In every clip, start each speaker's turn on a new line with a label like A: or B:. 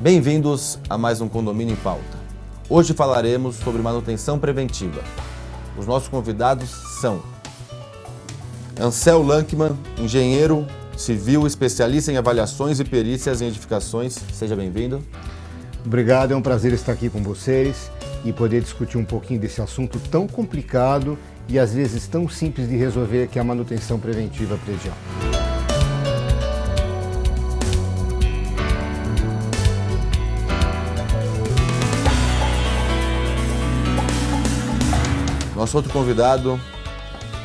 A: Bem-vindos a mais um Condomínio em Pauta. Hoje falaremos sobre manutenção preventiva. Os nossos convidados são Ansel Lankman, engenheiro civil, especialista em avaliações e perícias em edificações. Seja bem-vindo.
B: Obrigado, é um prazer estar aqui com vocês e poder discutir um pouquinho desse assunto tão complicado e às vezes tão simples de resolver, que é a manutenção preventiva predial.
A: Nosso outro convidado,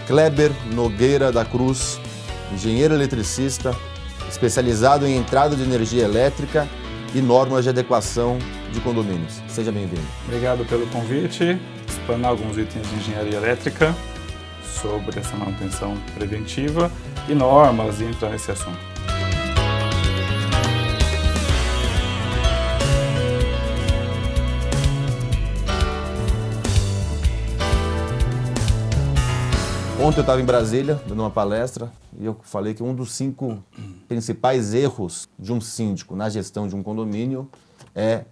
A: Kleber Nogueira da Cruz, engenheiro eletricista, especializado em entrada de energia elétrica e normas de adequação de condomínios. Seja bem-vindo.
C: Obrigado pelo convite. Explanar alguns itens de engenharia elétrica sobre essa manutenção preventiva e normas e entrar nesse assunto.
A: Ontem eu estava em Brasília, dando uma palestra, e eu falei que um dos 5 principais erros de um síndico na gestão de um condomínio é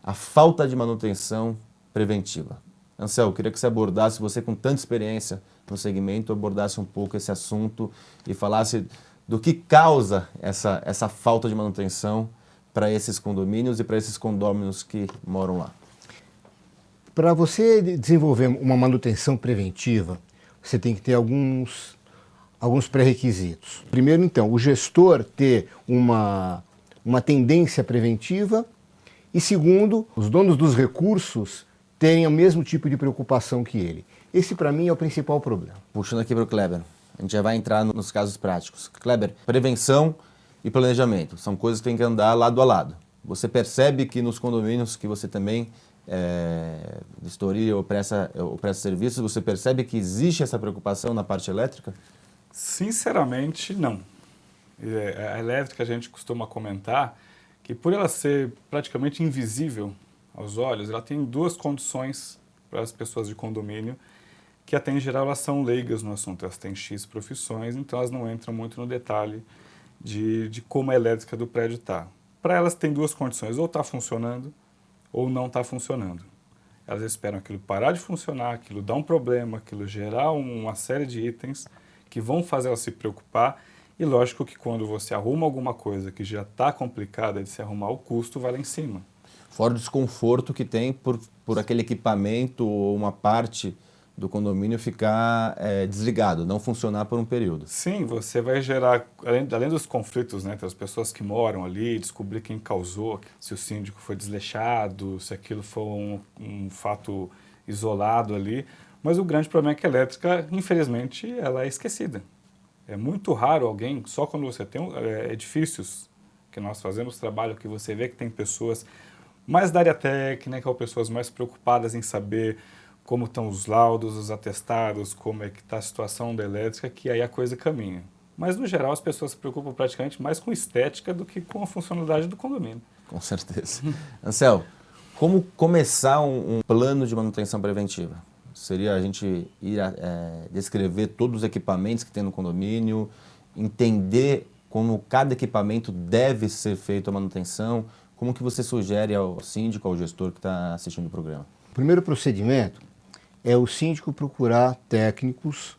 A: a falta de manutenção preventiva. Ansel, eu queria que você abordasse, você com tanta experiência no segmento, abordasse um pouco esse assunto e falasse do que causa essa falta de manutenção para esses condomínios e para esses condôminos que moram lá.
B: Para você desenvolver uma manutenção preventiva, você tem que ter alguns pré-requisitos. Primeiro, então, o gestor ter uma tendência preventiva e, segundo, os donos dos recursos terem o mesmo tipo de preocupação que ele. Esse, para mim, é o principal problema.
A: Puxando aqui para o Kleber, a gente já vai entrar nos casos práticos. Kleber, prevenção e planejamento são coisas que têm que andar lado a lado. Você percebe que nos condomínios que você também vistoria ou presta serviços, você percebe que existe essa preocupação na parte elétrica?
C: Sinceramente, não. A elétrica, a gente costuma comentar que por ela ser praticamente invisível aos olhos, ela tem 2 condições para as pessoas de condomínio, que até em geral elas são leigas no assunto, elas têm X profissões, então elas não entram muito no detalhe de como a elétrica do prédio está. Para elas tem 2 condições, ou está funcionando ou não está funcionando. Elas esperam aquilo parar de funcionar, aquilo dar um problema, aquilo gerar uma série de itens que vão fazer elas se preocupar. E lógico que quando você arruma alguma coisa que já está complicada de se arrumar, o custo vai lá em cima.
A: Fora o desconforto que tem por aquele equipamento ou uma parte do condomínio ficar desligado, não funcionar por um período.
C: Sim, você vai gerar, além dos conflitos, né, entre as pessoas que moram ali, descobrir quem causou, se o síndico foi desleixado, se aquilo foi um fato isolado ali, mas o grande problema é que a elétrica, infelizmente, ela é esquecida. É muito raro alguém, só quando você tem edifícios que nós fazemos trabalho, que você vê que tem pessoas mais da área técnica ou pessoas mais preocupadas em saber como estão os laudos, os atestados, como é que está a situação da elétrica, que aí a coisa caminha. Mas, no geral, as pessoas se preocupam praticamente mais com estética do que com a funcionalidade do condomínio.
A: Com certeza. Ansel, como começar um plano de manutenção preventiva? Seria a gente ir descrever todos os equipamentos que tem no condomínio, entender como cada equipamento deve ser feito a manutenção. Como que você sugere ao síndico, ao gestor que está assistindo o programa?
B: O primeiro procedimento é o síndico procurar técnicos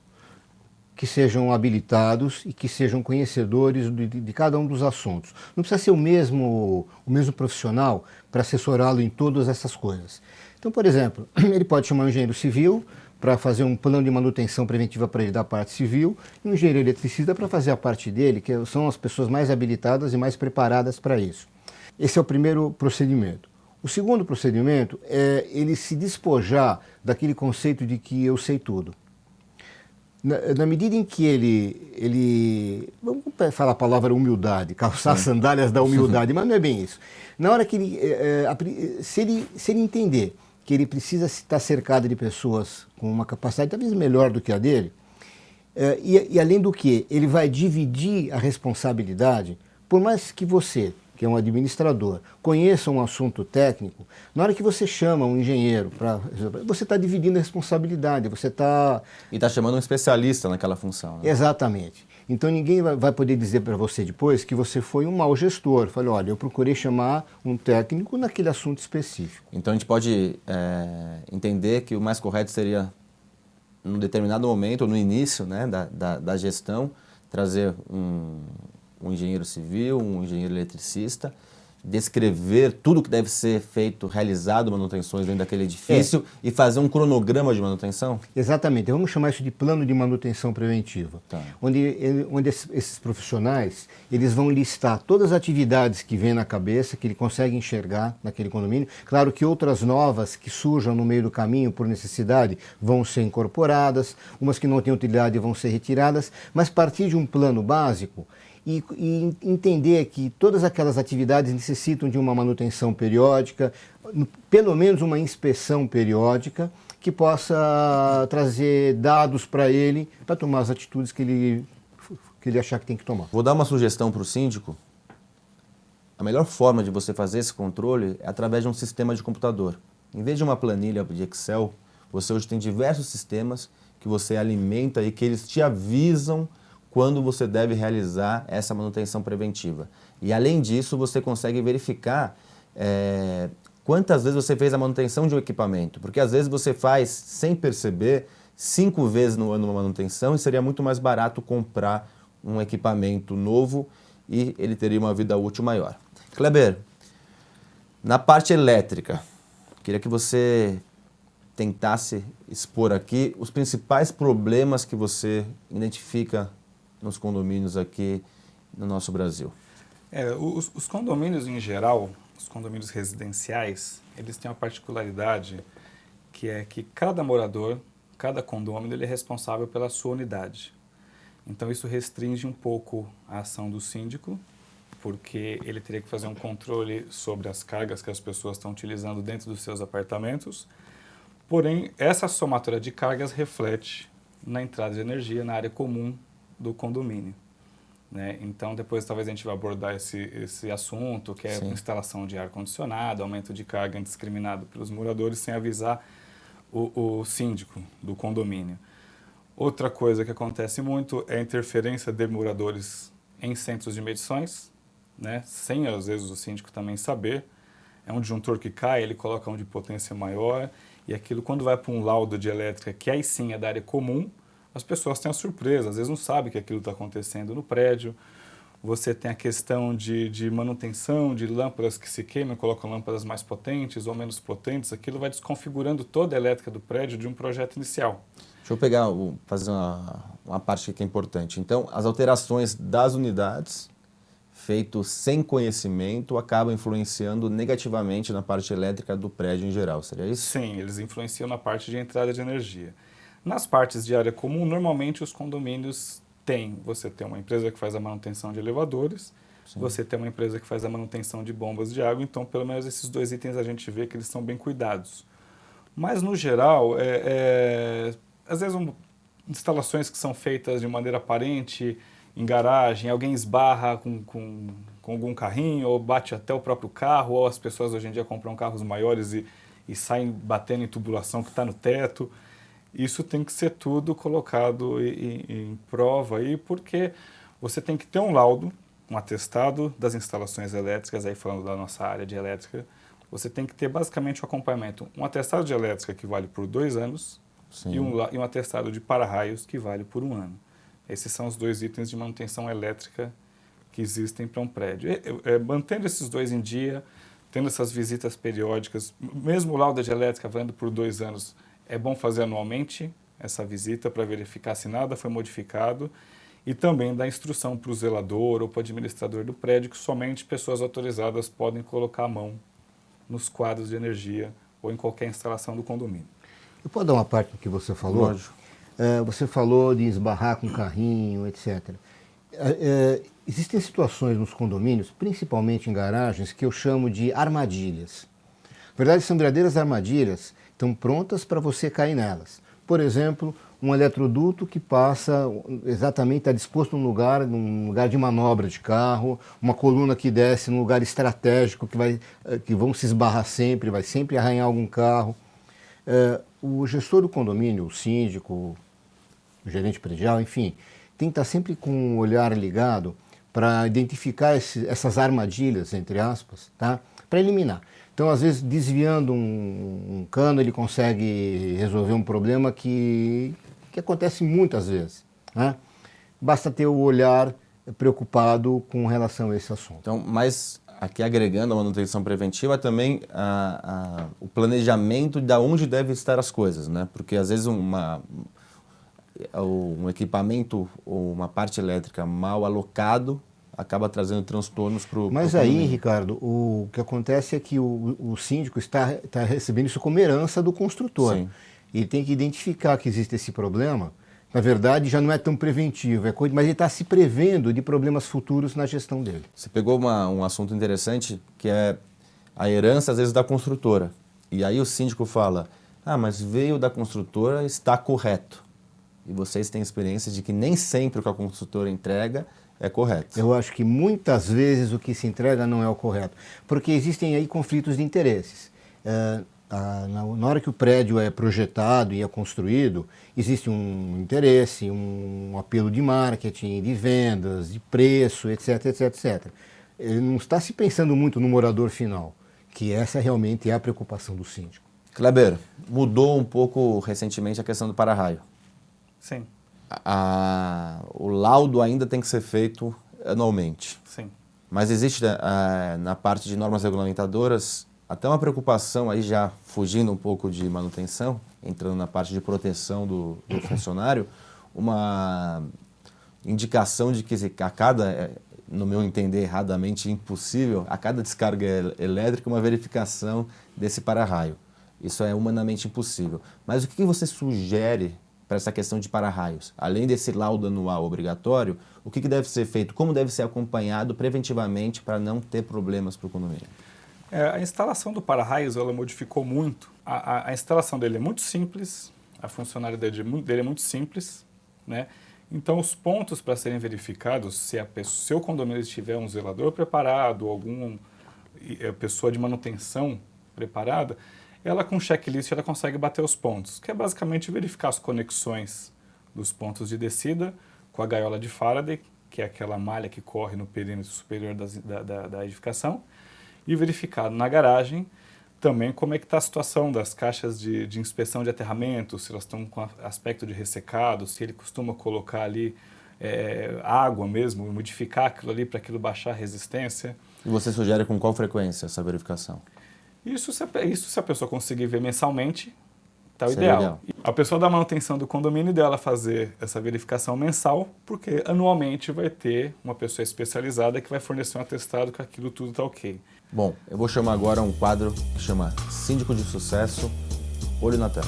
B: que sejam habilitados e que sejam conhecedores de cada um dos assuntos. Não precisa ser o mesmo profissional para assessorá-lo em todas essas coisas. Então, por exemplo, ele pode chamar um engenheiro civil para fazer um plano de manutenção preventiva para ele da parte civil e um engenheiro eletricista para fazer a parte dele, que são as pessoas mais habilitadas e mais preparadas para isso. Esse é o primeiro procedimento. O segundo procedimento é ele se despojar daquele conceito de que eu sei tudo. Na medida em que ele vamos falar a palavra humildade, calçar as sandálias da humildade, mas não é bem isso. Na hora que se ele entender que ele precisa estar cercado de pessoas com uma capacidade talvez melhor do que a dele, e além do que, ele vai dividir a responsabilidade, por mais que você que é um administrador, conheça um assunto técnico, na hora que você chama um engenheiro para resolver, você está dividindo a responsabilidade, você está...
A: E está chamando um especialista naquela função. Né?
B: Exatamente. Então ninguém vai poder dizer para você depois que você foi um mau gestor. Falei, olha, eu procurei chamar um técnico naquele assunto específico.
A: Então a gente pode entender que o mais correto seria, num determinado momento, no início, né, da gestão, trazer um engenheiro civil, um engenheiro eletricista, descrever tudo que deve ser feito, realizado, manutenções dentro daquele edifício e fazer um cronograma de manutenção?
B: Exatamente. Vamos chamar isso de plano de manutenção preventiva.
A: Tá.
B: Onde esses profissionais eles vão listar todas as atividades que vêm na cabeça, que ele consegue enxergar naquele condomínio. Claro que outras novas que surjam no meio do caminho por necessidade vão ser incorporadas, umas que não têm utilidade vão ser retiradas, mas partir de um plano básico e entender que todas aquelas atividades necessitam de uma manutenção periódica, pelo menos uma inspeção periódica, que possa trazer dados para ele, para tomar as atitudes que ele achar que tem que tomar.
A: Vou dar uma sugestão para o síndico. A melhor forma de você fazer esse controle é através de um sistema de computador. Em vez de uma planilha de Excel, você hoje tem diversos sistemas que você alimenta e que eles te avisam quando você deve realizar essa manutenção preventiva. E além disso, você consegue verificar quantas vezes você fez a manutenção de um equipamento. Porque às vezes você faz, sem perceber, 5 vezes no ano uma manutenção e seria muito mais barato comprar um equipamento novo e ele teria uma vida útil maior. Kleber, na parte elétrica, queria que você tentasse expor aqui os principais problemas que você identifica nos condomínios aqui no nosso Brasil.
C: Os condomínios em geral, os condomínios residenciais, eles têm uma particularidade que é que cada morador, cada condômino, ele é responsável pela sua unidade. Então isso restringe um pouco a ação do síndico, porque ele teria que fazer um controle sobre as cargas que as pessoas estão utilizando dentro dos seus apartamentos. Porém, essa somatória de cargas reflete na entrada de energia na área comum do condomínio. Né? Então, depois talvez a gente vá abordar esse assunto, que é a instalação de ar-condicionado, aumento de carga indiscriminado pelos moradores, sem avisar o síndico do condomínio. Outra coisa que acontece muito é a interferência de moradores em centros de medições, né? Sem, às vezes, o síndico também saber. É um disjuntor que cai, ele coloca um de potência maior, e aquilo, quando vai para um laudo de elétrica, que aí sim é da área comum, as pessoas têm a surpresa, às vezes não sabem que aquilo está acontecendo no prédio. Você tem a questão de manutenção de lâmpadas que se queimam, colocam lâmpadas mais potentes ou menos potentes, aquilo vai desconfigurando toda a elétrica do prédio de um projeto inicial.
A: Deixa eu fazer uma parte que é importante. Então, as alterações das unidades, feitas sem conhecimento, acabam influenciando negativamente na parte elétrica do prédio em geral, seria isso?
C: Sim, eles influenciam na parte de entrada de energia. Nas partes de área comum, normalmente os condomínios têm. Você tem uma empresa que faz a manutenção de elevadores, você tem uma empresa que faz a manutenção de bombas de água, então pelo menos esses dois itens a gente vê que eles são bem cuidados. Mas no geral, às vezes instalações que são feitas de maneira aparente, em garagem, alguém esbarra com algum carrinho, ou bate até o próprio carro, ou as pessoas hoje em dia compram carros maiores e saem batendo em tubulação que está no teto. Isso tem que ser tudo colocado em prova aí, porque você tem que ter um laudo, um atestado das instalações elétricas, aí falando da nossa área de elétrica, você tem que ter basicamente o acompanhamento, um atestado de elétrica que vale por 2 anos e um atestado de para-raios que vale por 1 ano. Esses são os 2 itens de manutenção elétrica que existem para um prédio. Mantendo esses 2 em dia, tendo essas visitas periódicas, mesmo o laudo de elétrica valendo por 2 anos, é bom fazer anualmente essa visita para verificar se nada foi modificado e também dar instrução para o zelador ou para o administrador do prédio que somente pessoas autorizadas podem colocar a mão nos quadros de energia ou em qualquer instalação do condomínio.
B: Eu posso dar uma parte do que você falou?
A: Lógico.
B: Você falou de esbarrar com carrinho, etc. Existem situações nos condomínios, principalmente em garagens, que eu chamo de armadilhas. Na verdade, são verdadeiras armadilhas, estão prontas para você cair nelas. Por exemplo, um eletroduto que passa exatamente, está disposto num lugar de manobra de carro, uma coluna que desce num lugar estratégico que vão se esbarrar sempre, vai sempre arranhar algum carro. O gestor do condomínio, o síndico, o gerente predial, enfim, tem que estar sempre com um olhar ligado para identificar essas armadilhas, entre aspas, tá? Para eliminar. Então, às vezes, desviando um cano, ele consegue resolver um problema que acontece muitas vezes, né? Basta ter o olhar preocupado com relação a esse assunto.
A: Então, mas aqui agregando a manutenção preventiva também o planejamento de onde devem estar as coisas, né? Porque às vezes um equipamento ou uma parte elétrica mal alocado acaba trazendo transtornos para o
B: Mas aí, Ricardo, o que acontece é que o síndico está recebendo isso como herança do construtor.
A: Sim.
B: Ele tem que identificar que existe esse problema. Na verdade, já não é tão preventivo, mas ele está se prevendo de problemas futuros na gestão dele.
A: Você pegou um assunto interessante, que é a herança, às vezes, da construtora. E aí o síndico fala, mas veio da construtora, está correto. E vocês têm experiência de que nem sempre o que a construtora entrega é correto.
B: Eu acho que muitas vezes o que se entrega não é o correto, porque existem aí conflitos de interesses. Na hora que o prédio é projetado e é construído, existe um interesse, um apelo de marketing, de vendas, de preço, etc, etc, etc. Ele não está se pensando muito no morador final, que essa realmente é a preocupação do síndico.
A: Kleber, mudou um pouco recentemente a questão do para-raio.
C: Sim.
A: O laudo ainda tem que ser feito anualmente.
C: Sim.
A: Mas existe na parte de normas regulamentadoras até uma preocupação, aí já fugindo um pouco de manutenção, entrando na parte de proteção do funcionário, uma indicação de que a cada, no meu entender erradamente impossível, a cada descarga elétrica uma verificação desse para-raio. Isso é humanamente impossível. Mas o que você sugere para essa questão de para-raios? Além desse laudo anual obrigatório, o que deve ser feito? Como deve ser acompanhado preventivamente para não ter problemas para o condomínio?
C: A instalação do para-raios ela modificou muito. A instalação dele é muito simples, a funcionalidade dele é muito simples, né? Então, os pontos para serem verificados, se o seu condomínio tiver um zelador preparado, alguma pessoa de manutenção preparada, ela com checklist ela consegue bater os pontos, que é basicamente verificar as conexões dos pontos de descida com a gaiola de Faraday, que é aquela malha que corre no perímetro superior da edificação, e verificar na garagem também como é que está a situação das caixas de inspeção de aterramento, se elas estão com aspecto de ressecado, se ele costuma colocar ali água mesmo, modificar aquilo ali para aquilo baixar a resistência.
A: E você sugere com qual frequência essa verificação?
C: Isso se a pessoa conseguir ver mensalmente, está o ideal. A pessoa da manutenção do condomínio dela fazer essa verificação mensal, porque anualmente vai ter uma pessoa especializada que vai fornecer um atestado que aquilo tudo está ok.
A: Bom, eu vou chamar agora um quadro que chama Síndico de Sucesso, Olho na Tela.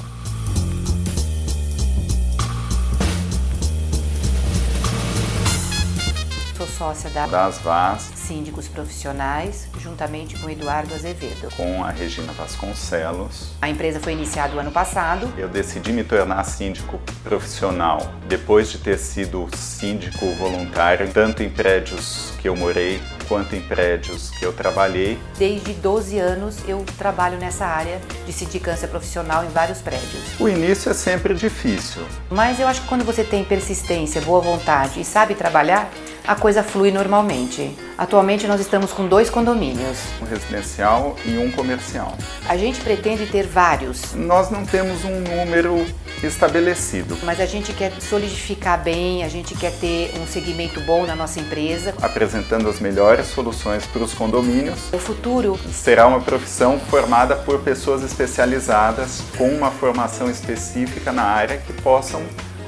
D: Sou sócia
E: das VAS,
D: Síndicos Profissionais, juntamente com Eduardo Azevedo.
E: com a Regina Vasconcelos.
D: A empresa foi iniciada o ano passado.
E: Eu decidi me tornar síndico profissional depois de ter sido síndico voluntário, tanto em prédios que eu morei, quanto em prédios que eu trabalhei.
D: Desde 12 anos eu trabalho nessa área de sindicância profissional em vários prédios.
E: O início é sempre difícil.
D: Mas eu acho que quando você tem persistência, boa vontade e sabe trabalhar, a coisa flui normalmente. Atualmente nós estamos com 2 condomínios.
E: Um residencial e um comercial.
D: A gente pretende ter vários,
E: Nós não temos um número estabelecido.
D: mas a gente quer solidificar bem, a gente quer ter um segmento bom na nossa empresa.
E: Apresentando as melhores soluções para os condomínios.
D: No futuro,
E: Será uma profissão formada por pessoas especializadas com uma formação específica na área que possam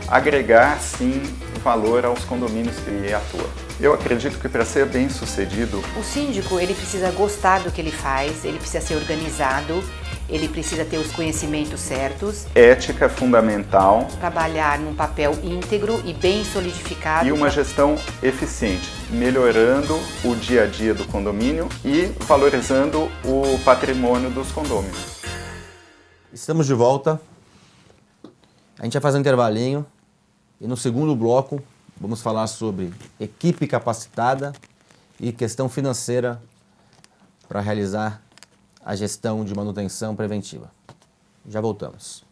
E: agregar, sim, valor aos condomínios que ele atua. Eu acredito que para ser bem sucedido,
D: o síndico ele precisa gostar do que ele faz, ele precisa ser organizado, ele precisa ter os conhecimentos certos,
E: ética é fundamental
D: trabalhar num papel íntegro e bem solidificado.
E: e uma gestão eficiente, melhorando o dia a dia do condomínio e valorizando o patrimônio dos condôminos.
A: Estamos de volta. A gente vai fazer um intervalinho e no segundo bloco vamos falar sobre equipe capacitada e questão financeira para realizar a gestão de manutenção preventiva. Já voltamos.